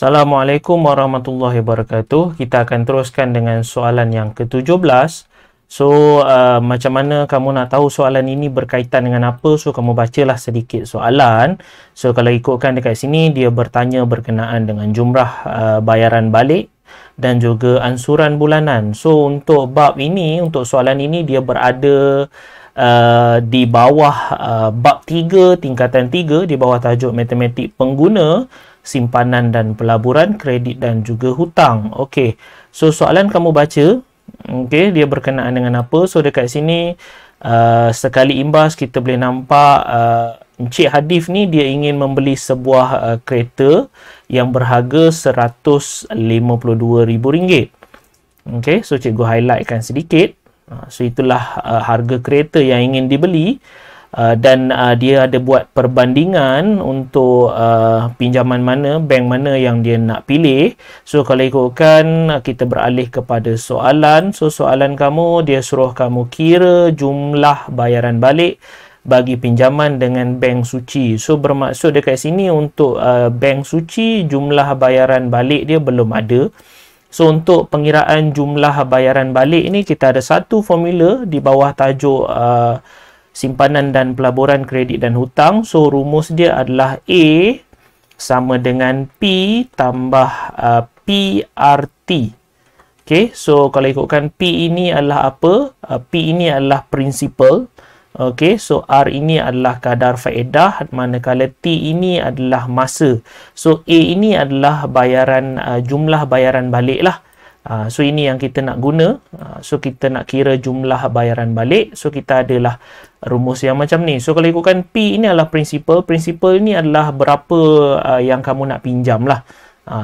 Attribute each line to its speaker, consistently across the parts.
Speaker 1: Assalamualaikum warahmatullahi wabarakatuh. Kita akan teruskan dengan soalan yang ke-17. So, macam mana kamu nak tahu soalan ini berkaitan dengan apa? So, kamu bacalah sedikit soalan. So, kalau ikutkan dekat sini, dia bertanya berkenaan dengan jumlah bayaran balik dan juga ansuran bulanan. So, untuk bab ini, untuk soalan ini, dia berada di bawah bab 3, tingkatan 3, di bawah tajuk matematik pengguna, simpanan dan pelaburan, kredit dan juga hutang. Okey. So soalan kamu baca, okey, dia berkenaan dengan apa? So dekat sini sekali imbas kita boleh nampak Encik Hadif ni dia ingin membeli sebuah kereta yang berharga RM152,000. Okey, so cikgu highlightkan sedikit. So itulah harga kereta yang ingin dibeli. Dan dia ada buat perbandingan untuk pinjaman mana, bank mana yang dia nak pilih. So kalau ikutkan, kita beralih kepada soalan. So soalan kamu, dia suruh kamu kira jumlah bayaran balik bagi pinjaman dengan bank suci. So bermaksud dekat sini untuk bank suci, jumlah bayaran balik dia belum ada. So untuk pengiraan jumlah bayaran balik ni, kita ada satu formula di bawah tajuk simpanan dan pelaburan, kredit dan hutang. So rumus dia adalah A sama dengan P tambah PRT. Okay, so kalau ikutkan P ini adalah apa? P ini adalah principal. Okay, so R ini adalah kadar faedah, manakala T ini adalah masa. So A ini adalah bayaran, jumlah bayaran balik lah. So ini yang kita nak guna. So kita nak kira jumlah bayaran balik. So kita adalah rumus yang macam ni. So kalau ikutkan P ini adalah principal. Principal ni adalah berapa yang kamu nak pinjam lah.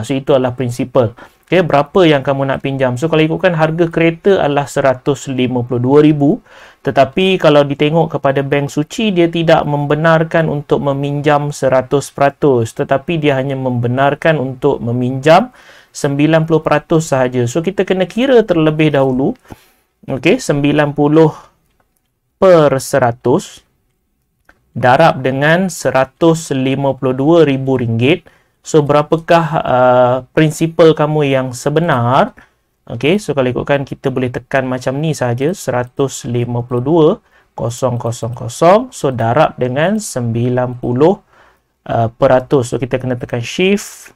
Speaker 1: So itu adalah principal. Okay, berapa yang kamu nak pinjam. So kalau ikutkan harga kereta adalah RM152,000. Tetapi kalau ditengok kepada bank suci, dia tidak membenarkan untuk meminjam 100%. Tetapi dia hanya membenarkan untuk meminjam 90% sahaja. So kita kena kira terlebih dahulu. Okey, 90 per 100 darab dengan RM152,000. So berapakah prinsipal kamu yang sebenar? Okey, so kalau ikutkan kita boleh tekan macam ni saja, 152,000. So darab dengan 90%. So kita kena tekan shift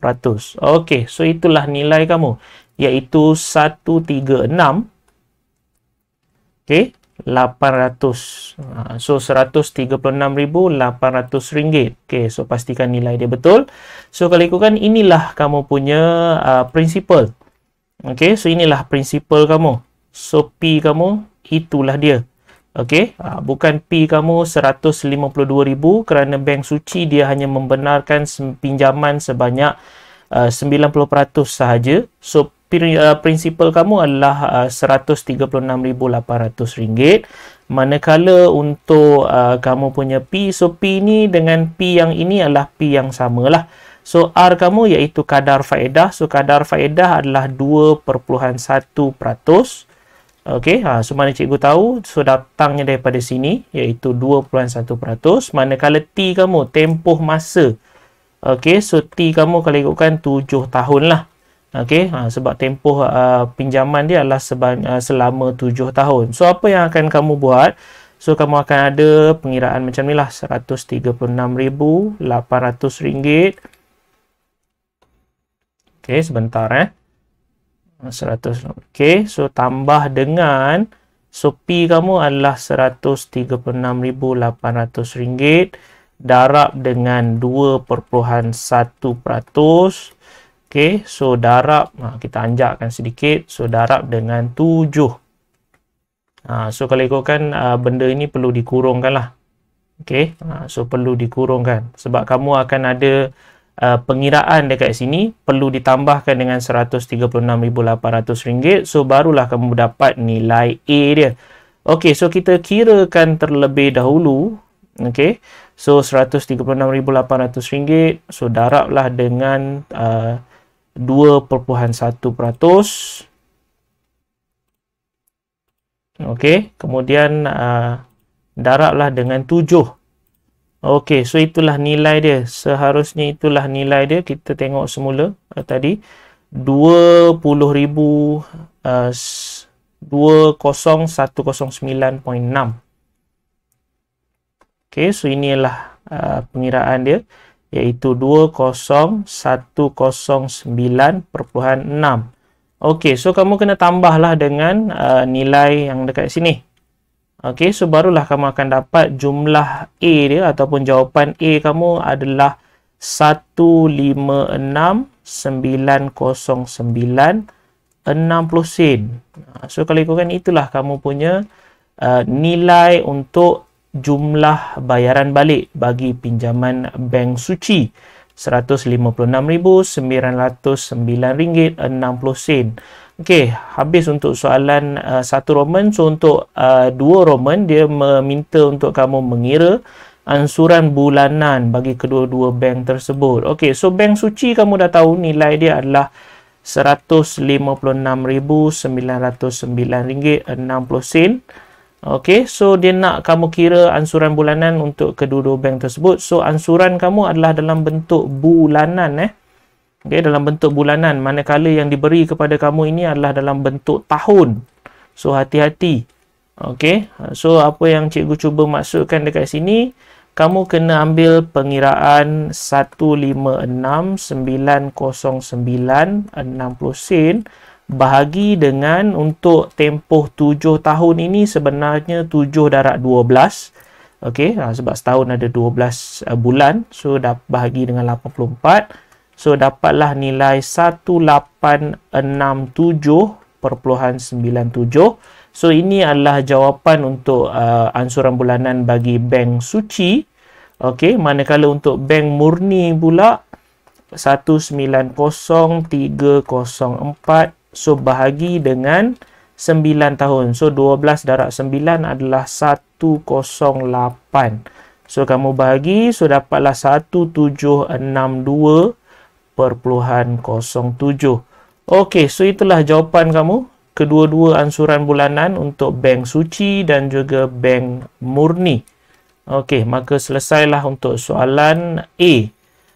Speaker 1: ratus. Okey, so itulah nilai kamu, iaitu 136. Okey, 800. So RM136,800. Okey, so pastikan nilai dia betul. So kalau ikutkan, inilah kamu punya principal. Okey, so inilah principal kamu. So P kamu, itulah dia. Okey, bukan P kamu 152,000 kerana bank suci dia hanya membenarkan pinjaman sebanyak 90% sahaja. So prinsipal kamu adalah RM136,800. Manakala untuk kamu punya P, so P ni dengan P yang ini adalah P yang samalah. So R kamu iaitu kadar faedah. So kadar faedah adalah 2.1%. Okey, so mana cikgu tahu? So datangnya daripada sini, iaitu 2.1%. Manakala T kamu, tempoh masa. Okey, so T kamu kalau ikutkan 7 tahun lah. Okey, sebab tempoh pinjaman dia adalah selama 7 tahun. So apa yang akan kamu buat? So kamu akan ada pengiraan macam ni lah, RM136,800. Okey, sebentar 100. Okey, so tambah dengan, so P kamu adalah RM136,800 darab dengan 2.1%. Okey, so darab, kita anjakkan sedikit, so darab dengan 7. So kalau ikutkan benda ini perlu dikurungkan lah. Okey, so perlu dikurungkan sebab kamu akan ada pengiraan dekat sini, perlu ditambahkan dengan RM136,800. So barulah kamu dapat nilai A dia. Okey, so kita kirakan terlebih dahulu. Okey, so RM136,800. So darablah dengan 2.1%. Okey, kemudian darablah dengan 7. Okey, so itulah nilai dia. Seharusnya itulah nilai dia. Kita tengok semula tadi 20,000 20109.6. Okey, so inilah pengiraan dia, iaitu 20109.6. Okey, so kamu kena tambahlah dengan nilai yang dekat sini. Okey, so barulah kamu akan dapat jumlah A dia ataupun jawapan A kamu adalah 156,909.60 sen. So kalau ikutkan itulah kamu punya nilai untuk jumlah bayaran balik bagi pinjaman bank suci, RM156,909.60. Okey, habis untuk soalan 1 Roman. So untuk 2 Roman, dia meminta untuk kamu mengira ansuran bulanan bagi kedua-dua bank tersebut. Okey, so bank suci kamu dah tahu nilai dia adalah RM156,909.60. Okey, so dia nak kamu kira ansuran bulanan untuk kedua-dua bank tersebut. So ansuran kamu adalah dalam bentuk bulanan. Okey, dalam bentuk bulanan. Manakala yang diberi kepada kamu ini adalah dalam bentuk tahun. So hati-hati. Okey, so apa yang cikgu cuba maksudkan dekat sini, kamu kena ambil pengiraan 156,909.60 sen bahagi dengan untuk tempoh 7 tahun ini sebenarnya 7/12. Okey, sebab setahun ada 12 bulan. So dah bahagi dengan 84. So dapatlah nilai 1867.97. So ini adalah jawapan untuk ansuran bulanan bagi bank suci. Okey, manakala untuk bank murni pula 190,304. So bahagi dengan 9 tahun. So 12/9 adalah 108. So kamu bahagi, so dapatlah 1762.07. Okey, so itulah jawapan kamu. Kedua-dua ansuran bulanan untuk bank suci dan juga bank murni. Okey, maka selesailah untuk soalan A.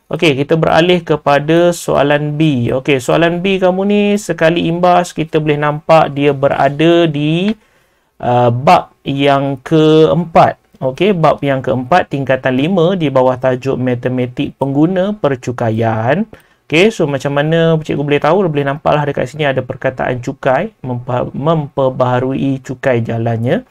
Speaker 1: Okey, kita beralih kepada soalan B. Okey, soalan B kamu ni sekali imbas kita boleh nampak dia berada di bab yang keempat. Okey, bab yang keempat tingkatan 5 di bawah tajuk matematik pengguna percukaian. Okey, so macam mana cikgu boleh tahu? Boleh nampaklah dekat sini ada perkataan cukai, memperbaharui cukai jalannya.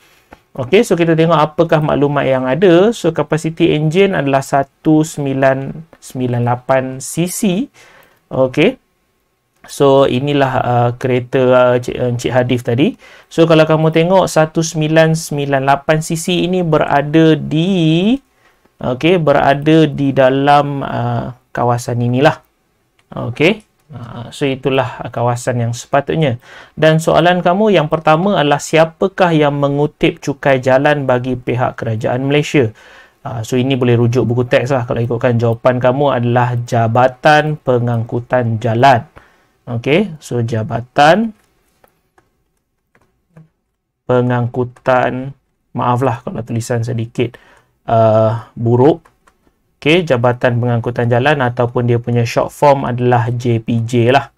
Speaker 1: Okey, so kita tengok apakah maklumat yang ada. So kapasiti enjin adalah 1998 cc. Okey. So inilah kereta Encik Hadif tadi. So kalau kamu tengok 1998 cc ini berada di dalam kawasan inilah. Okey. So itulah kawasan yang sepatutnya. Dan soalan kamu yang pertama adalah siapakah yang mengutip cukai jalan bagi pihak kerajaan Malaysia? So ini boleh rujuk buku teks lah. Kalau ikutkan jawapan kamu adalah Jabatan Pengangkutan Jalan. Okey, so Jabatan Pengangkutan, maaflah kalau tulisan sedikit buruk. Okey, Jabatan Pengangkutan Jalan ataupun dia punya short form adalah JPJ lah.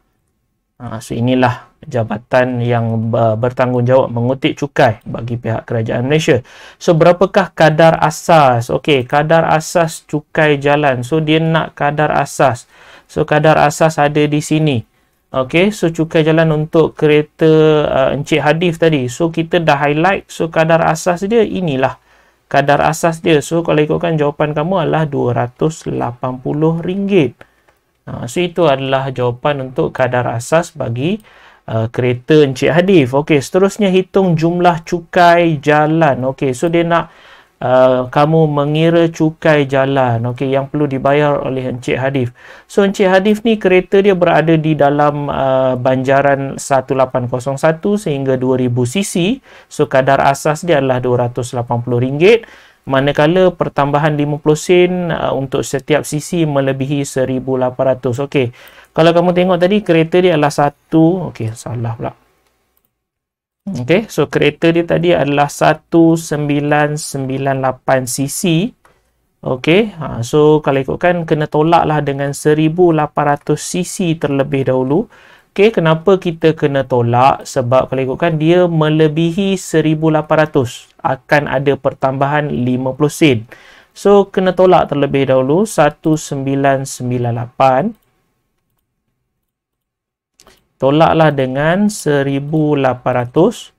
Speaker 1: So inilah jabatan yang bertanggungjawab mengutip cukai bagi pihak kerajaan Malaysia. So berapakah kadar asas? Okey, kadar asas cukai jalan. So dia nak kadar asas. So kadar asas ada di sini. Okey, so cukai jalan untuk kereta Encik Hadif tadi. So kita dah highlight. So kadar asas dia inilah kadar asas dia. So kalau ikutkan jawapan kamu adalah RM280. So itu adalah jawapan untuk kadar asas bagi kereta Encik Hadif. Okey, seterusnya hitung jumlah cukai jalan. Okey, so dia nak kamu mengira cukai jalan, okey, yang perlu dibayar oleh Encik Hadif. So Encik Hadif ni kereta dia berada di dalam banjaran 1801 sehingga 2000 cc. So kadar asas dia adalah RM280. Manakala pertambahan 50 sen untuk setiap cc melebihi 1800. Okey. Kalau kamu tengok tadi kereta dia adalah okey, salah pula. Okey, so kereta dia tadi adalah 1998 cc. Okey, so kalau ikutkan kena tolaklah dengan 1800 cc terlebih dahulu. Okey, kenapa kita kena tolak? Sebab kalau ikutkan dia melebihi 1800, akan ada pertambahan 50 sen. So kena tolak terlebih dahulu 1998. Tolaklah dengan 1800.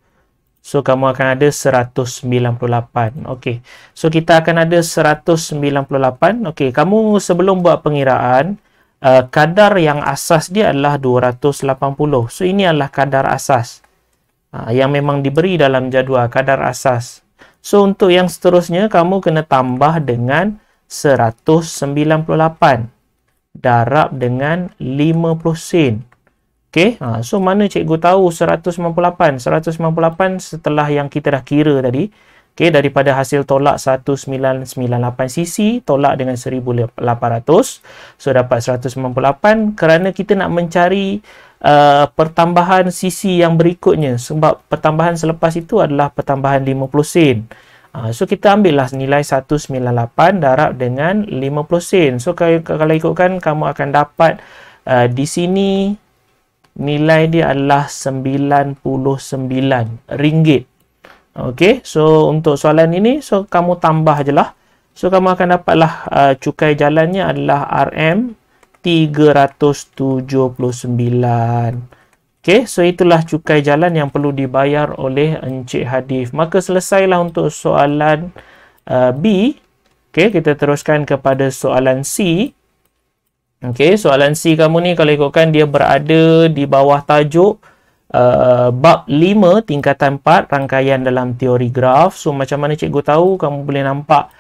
Speaker 1: So, kamu akan ada 198. Okey. So, kita akan ada 198. Okey, kamu sebelum buat pengiraan, kadar yang asas dia adalah 280. So, ini adalah kadar asas. Yang memang diberi dalam jadual, kadar asas. So, untuk yang seterusnya, kamu kena tambah dengan 198. Darab dengan 50 sen. Okey, so mana cikgu tahu 198? 198 setelah yang kita dah kira tadi. Okey, daripada hasil tolak 1998 cc, tolak dengan 1800. So, dapat 198 kerana kita nak mencari pertambahan cc yang berikutnya. Sebab pertambahan selepas itu adalah pertambahan 50 sen. So, kita ambillah nilai 198 darab dengan 50 sen. So, kalau ikutkan, kamu akan dapat di sini nilai dia adalah RM99. Okey, so untuk soalan ini, so kamu tambah je lah. So, kamu akan dapatlah cukai jalannya adalah RM379. Okey, so itulah cukai jalan yang perlu dibayar oleh Encik Hadif. Maka selesailah untuk soalan B. Okey, kita teruskan kepada soalan C. Okey, soalan C kamu ni kalau ikutkan dia berada di bawah tajuk bab 5 tingkatan 4 rangkaian dalam teori graf. So, macam mana cikgu tahu? Kamu boleh nampak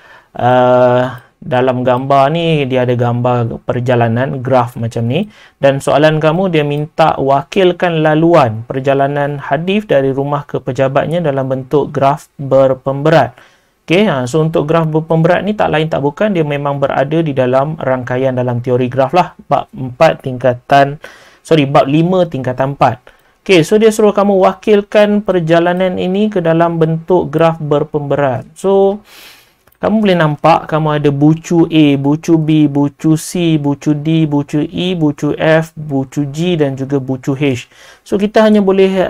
Speaker 1: dalam gambar ni dia ada gambar perjalanan graf macam ni. Dan soalan kamu dia minta wakilkan laluan perjalanan Hadif dari rumah ke pejabatnya dalam bentuk graf berpemberat. Okey, so untuk graf berpemberat ni tak lain tak bukan, dia memang berada di dalam rangkaian dalam teori graf lah. Bab 5 tingkatan 4. Okey, so dia suruh kamu wakilkan perjalanan ini ke dalam bentuk graf berpemberat. So, kamu boleh nampak kamu ada bucu A, bucu B, bucu C, bucu D, bucu E, bucu F, bucu G dan juga bucu H. So, kita hanya boleh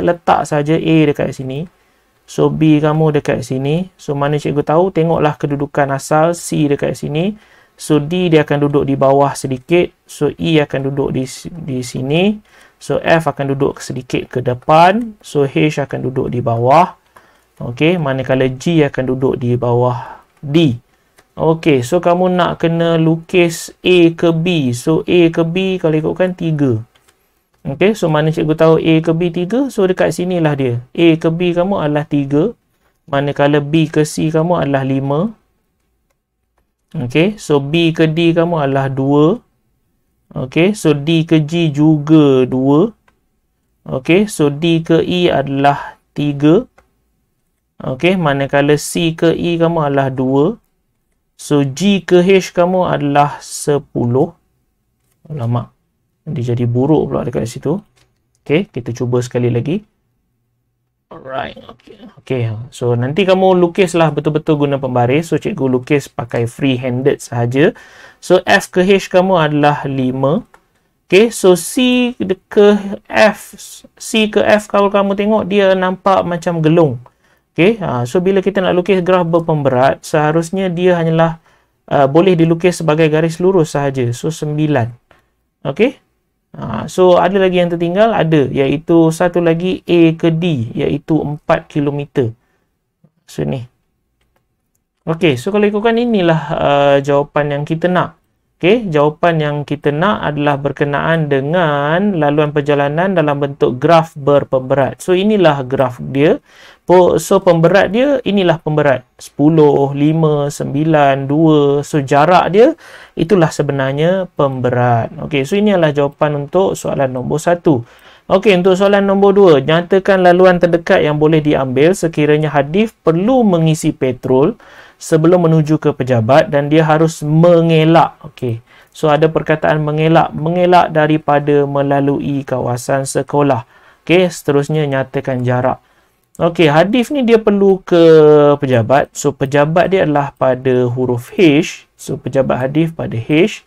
Speaker 1: letak saja A dekat sini. So, B kamu dekat sini. So, mana cikgu tahu? Tengoklah kedudukan asal. C dekat sini. So, D dia akan duduk di bawah sedikit. So, E akan duduk di sini. So, F akan duduk sedikit ke depan. So, H akan duduk di bawah. Okey, manakala G akan duduk di bawah D. Okey, so kamu nak kena lukis A ke B. So, A ke B kalau ikutkan 3. Okey, so mana cikgu tahu A ke B 3? So, dekat sinilah dia. A ke B kamu adalah 3. Manakala B ke C kamu adalah 5. Okey, so B ke D kamu adalah 2. Okey, so D ke G juga 2. Okey, so D ke E adalah 3. Okey, manakala C ke E kamu adalah 2. So, G ke H kamu adalah 10. Alamak. Dia jadi buruk pula dekat situ. Okey, kita cuba sekali lagi. Alright, okey. So, nanti kamu lukislah betul-betul guna pembaris. So, cikgu lukis pakai free-handed sahaja. So, F ke H kamu adalah 5. Okey, so C ke F kalau kamu tengok dia nampak macam gelung. Okey, so bila kita nak lukis graf berpemberat, seharusnya dia hanyalah boleh dilukis sebagai garis lurus sahaja. So, 9. Okey. So, ada lagi yang tertinggal? Ada. Iaitu satu lagi A ke D. Iaitu 4 km. So, ni. Okey. So, kalau ikutkan inilah jawapan yang kita nak. Okey. Jawapan yang kita nak adalah berkenaan dengan laluan perjalanan dalam bentuk graf berpemberat. So, inilah graf dia. So, pemberat dia, inilah pemberat. 10, 5, 9, 2. So, jarak dia, itulah sebenarnya pemberat. Okey, so ini adalah jawapan untuk soalan nombor 1. Okey, untuk soalan nombor 2. Nyatakan laluan terdekat yang boleh diambil sekiranya Hadif perlu mengisi petrol sebelum menuju ke pejabat dan dia harus mengelak. Okey, so ada perkataan mengelak. Mengelak daripada melalui kawasan sekolah. Okey, seterusnya nyatakan jarak. Okey, hadif ni dia perlu ke pejabat. So, pejabat dia adalah pada huruf H. So, pejabat hadif pada H.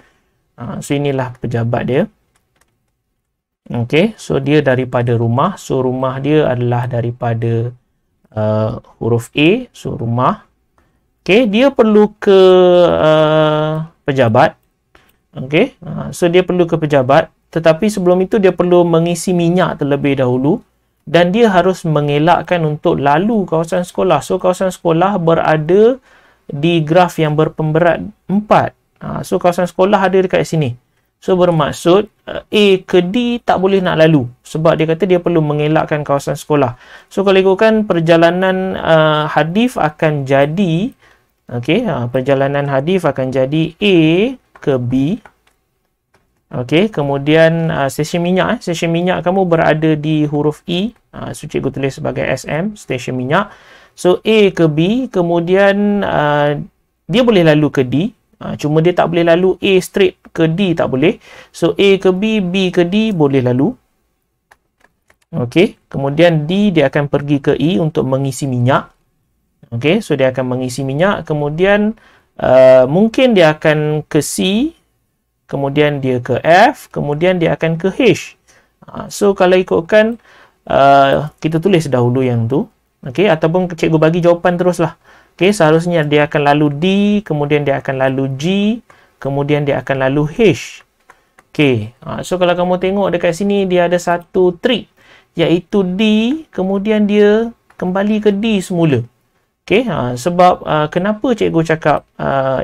Speaker 1: So, inilah pejabat dia. Okey, so dia daripada rumah. So, rumah dia adalah daripada huruf A. So, rumah. Okey, dia perlu ke pejabat. Okey, so dia perlu ke pejabat. Tetapi sebelum itu, dia perlu mengisi minyak terlebih dahulu. Dan dia harus mengelakkan untuk lalu kawasan sekolah. So, kawasan sekolah berada di graf yang berpemberat 4. So, kawasan sekolah ada dekat sini. So, bermaksud A ke D tak boleh nak lalu. Sebab dia kata dia perlu mengelakkan kawasan sekolah. So, kalau ikutkan perjalanan hadif akan jadi, perjalanan hadif akan jadi A ke B. Okey, kemudian stesen minyak. Stesen minyak kamu berada di huruf E. So, cikgu tulis sebagai SM, stesen minyak. So, A ke B. Kemudian, dia boleh lalu ke D. Cuma dia tak boleh lalu A straight ke D, tak boleh. So, A ke B, B ke D boleh lalu. Okey, kemudian D dia akan pergi ke E untuk mengisi minyak. Okey, so dia akan mengisi minyak. Kemudian, mungkin dia akan ke C. Kemudian dia ke F. Kemudian dia akan ke H. So, kalau ikutkan, kita tulis dahulu yang tu. Okey, ataupun cikgu bagi jawapan teruslah. Okey, seharusnya dia akan lalu D, kemudian dia akan lalu G, kemudian dia akan lalu H. Okey, so kalau kamu tengok dekat sini, dia ada satu trik, iaitu D, kemudian dia kembali ke D semula. Okey, sebab kenapa cikgu cakap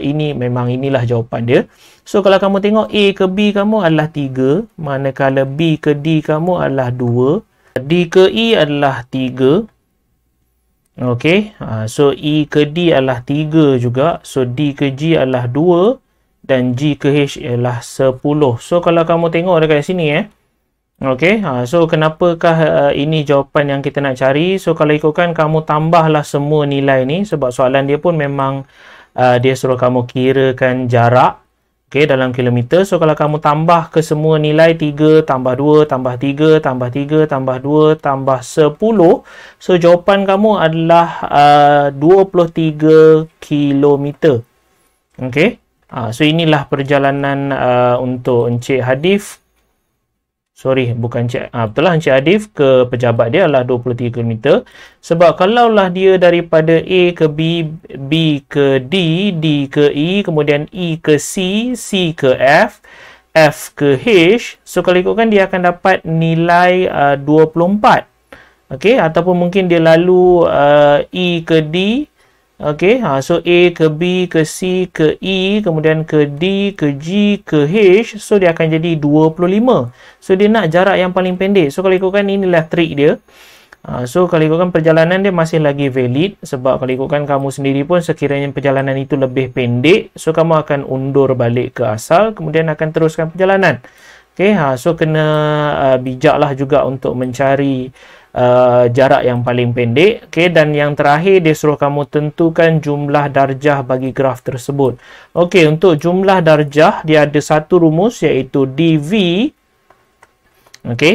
Speaker 1: ini memang inilah jawapan dia. So, kalau kamu tengok A ke B kamu adalah 3, manakala B ke D kamu adalah 2, D ke E adalah 3. Okey, so E ke D adalah 3 juga. So, D ke G adalah 2 dan G ke H adalah 10. So, kalau kamu tengok dekat sini okey, so kenapakah ini jawapan yang kita nak cari? So, kalau ikutkan kamu tambahlah semua nilai ni sebab soalan dia pun memang dia suruh kamu kirakan jarak. Okey, dalam kilometer. So, kalau kamu tambah ke semua nilai 3, tambah 2, tambah 3, tambah 3, tambah 2, tambah 10. So, jawapan kamu adalah 23 kilometer. Okey. So, inilah perjalanan untuk Encik Hadif. Sorry, bukan betul lah, Encik Hadif ke pejabat dia adalah 23 km. Sebab kalaulah dia daripada A ke B, B ke D, D ke E, kemudian E ke C, C ke F, F ke H. So, kalau ikutkan dia akan dapat nilai 24. Okey, ataupun mungkin dia lalu E ke D. Okey, so A ke B ke C ke E, kemudian ke D, ke G, ke H. So, dia akan jadi 25. So, dia nak jarak yang paling pendek. So, kalau ikutkan inilah trik dia. So, kalau ikutkan perjalanan dia masih lagi valid. Sebab kalau ikutkan kamu sendiri pun sekiranya perjalanan itu lebih pendek. So, kamu akan undur balik ke asal. Kemudian akan teruskan perjalanan. Okey, so kena bijaklah juga untuk mencari jarak yang paling pendek. Okey, dan yang terakhir dia suruh kamu tentukan jumlah darjah bagi graf tersebut. Okey, untuk jumlah darjah dia ada satu rumus iaitu dV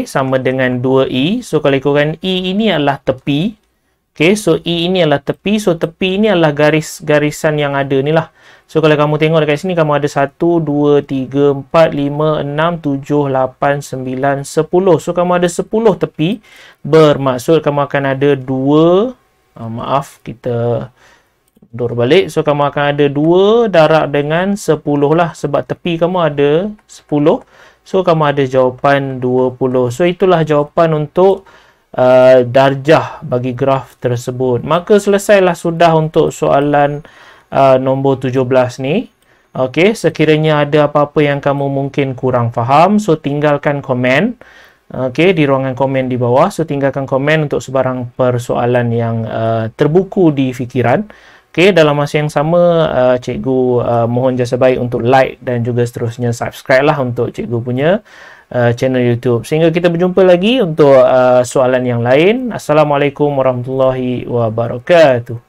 Speaker 1: sama dengan 2E. So, kalau ikutkan E ini adalah tepi. Okey, so E ini adalah tepi. So, tepi ini adalah garis-garisan yang ada ni lah. So, kalau kamu tengok dekat sini, kamu ada 1, 2, 3, 4, 5, 6, 7, 8, 9, 10. So, kamu ada 10 tepi. Bermaksud kamu akan ada 2. Maaf, kita undur balik. So, kamu akan ada 2 darab dengan 10 lah. Sebab tepi kamu ada 10. So, kamu ada jawapan 20. So, itulah jawapan untuk darjah bagi graf tersebut. Maka, selesailah sudah untuk soalan nombor 17 ni. Okey, sekiranya ada apa-apa yang kamu mungkin kurang faham, so tinggalkan komen. Okey, di ruangan komen di bawah. So, tinggalkan komen untuk sebarang persoalan yang terbuku di fikiran. Okey, dalam masa yang sama, cikgu mohon jasa baik untuk like dan juga seterusnya subscribe lah untuk cikgu punya channel YouTube. Sehingga kita berjumpa lagi untuk soalan yang lain. Assalamualaikum warahmatullahi wabarakatuh.